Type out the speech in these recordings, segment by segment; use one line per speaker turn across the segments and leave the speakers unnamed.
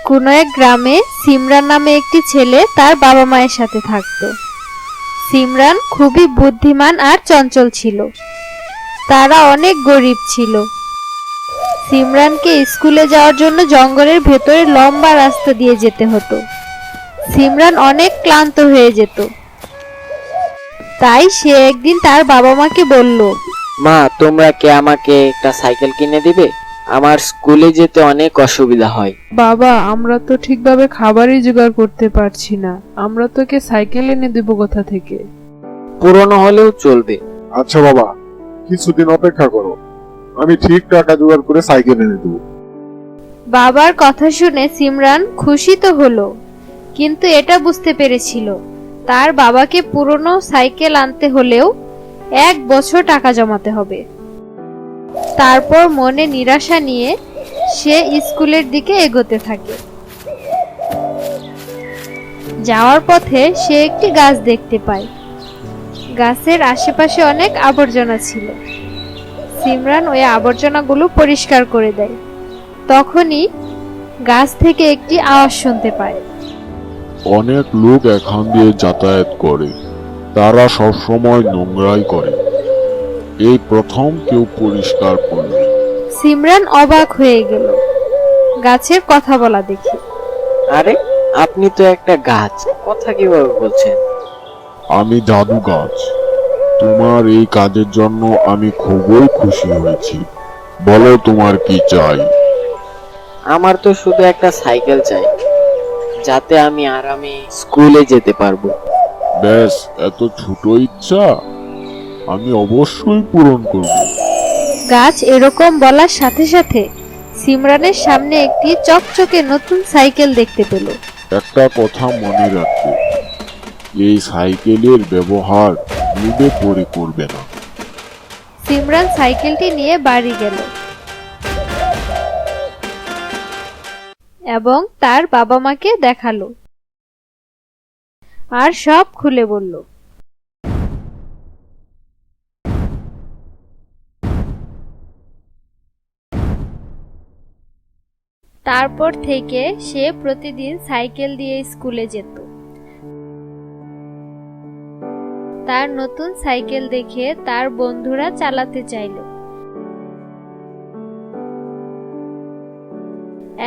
কোনো এক গ্রামে সিমরান নামে একটি ছেলে তার বাবা মায়ের সাথে থাকত। সিমরান খুবই বুদ্ধিমান আর চঞ্চল ছিল। তারা অনেক গরিব ছিল। সিমরানকে স্কুলে যাওয়ার জন্য জঙ্গলের ভেতরে লম্বা রাস্তা দিয়ে যেতে হতো। সিমরান অনেক ক্লান্ত হয়ে যেত। তাই সে একদিন তার বাবা মাকে বলল,
মা, তোমরা কি আমাকে একটা সাইকেল কিনে দিবে? আমার স্কুলে যেতে অনেক অসুবিধা হয়।
বাবা, আমরা তো ঠিকভাবে খাবারই জোগাড় করতে পারছি না। আমরা তোকে সাইকেল এনে দেব কোথা থেকে?
পুরনো হলেও চলবে।
আচ্ছা বাবা, কিছুদিন অপেক্ষা করো, আমি ঠিক টাকা জোগাড় করে সাইকেল এনে দেবো।
বাবার কথা শুনে সিমরান খুশি তো হলো, কিন্তু এটা বুঝতে পেরেছিল তার বাবাকে পুরনো সাইকেল আনতে হলেও 1 বছর টাকা জমাতে হবে। তারপর মনে নিরাশা নিয়ে সে স্কুলের দিকে এগোতে থাকে। যাওয়ার পথে সে একটি গাছ দেখতে পায়। গাছের আশেপাশে অনেক আবর্জনা ছিল। সিমরান ওই আবর্জনাগুলো পরিষ্কার করে দেয়। তখনই গাছ থেকে একটি আওয়াজ শুনতে পায়।
অনেক লোক এখান দিয়ে যাতায়াত করে, তারা সবসময় নোংরাই করে। এই প্রথম কেউ পরিষ্কার করবে।
সিমরান অবাক হয়ে গেল গাছের কথা বলা দেখে।
আরে, আপনি তো একটা গাছ, কথা কিভাবে বলছেন?
আমি জাদু গাছ। তোমার এই কাজের জন্য আমি খুবই খুশি হয়েছি। বলো তোমার কি চাই?
আমার তো শুধু একটা সাইকেল চাই, যাতে আমি আরামে স্কুলে যেতে পারবো।
ব্যাস, এত ছোট ইচ্ছা? আমি অবশ্যই পূরণ করব।
গাছ এরকম বলার সাথে সাথে সিমরানের সামনে একটি চকচকে নতুন সাইকেল দেখতে পেল।
একটা কথা মনে রাখবে, এই সাইকেলের ব্যবহার লোভে পড়ে করবে না।
সিমরান সাইকেলটি নিয়ে বাড়ি গেল এবং তার বাবা মাকে দেখালো আর সব খুলে বলল। তারপর থেকে সে প্রতিদিন সাইকেল দিয়ে স্কুলে যেত। তার নতুন সাইকেল দেখে তার বন্ধুরা চালাতে চাইল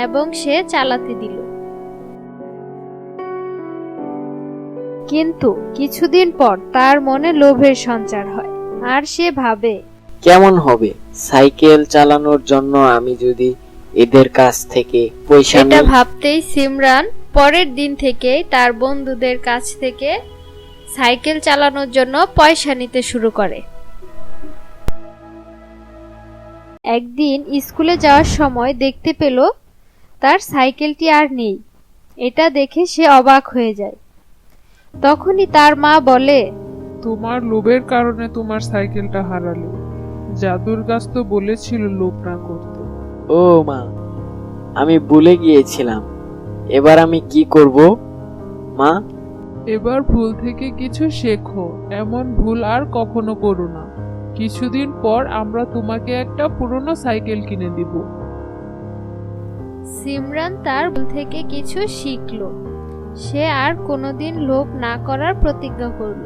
এবং সে চালাতে দিল। কিন্তু কিছুদিন পর তার মনে লোভের সঞ্চার হয় আর সে ভাবে,
কেমন হবে সাইকেল চালানোর জন্য আমি যদি এদের কাছ থেকে পয়সা
এটা
নিই?
ভাবতেই সিমরান পরের দিন থেকেই তার বন্ধুদের কাছ থেকে সাইকেল চালানোর জন্য পয়সা নিতে শুরু করে। একদিন স্কুলে যাওয়ার সময় দেখতে পেল তার সাইকেলটি আর নেই। এটা দেখে সে অবাক হয়ে যায়। তখনই তার মা বলে,
তোমার লোভের কারণে তোমার সাইকেলটা হারালে। জাদুর গাছ তো বলেছিল লোভ না করতে।
ও মা, আমি ভুলে গিয়েছিলাম। এবার আমি কি করব মা?
এবার ভুল থেকে কিছু শেখো। এমন ভুল আর কখনো করো না। কিছুদিন পর আমরা তোমাকে একটা পুরনো সাইকেল কিনে দিব।
সিমরান তার ভুল থেকে কিছু শিখল। সে আর কোনোদিন লোভ না করার প্রতিজ্ঞা করল।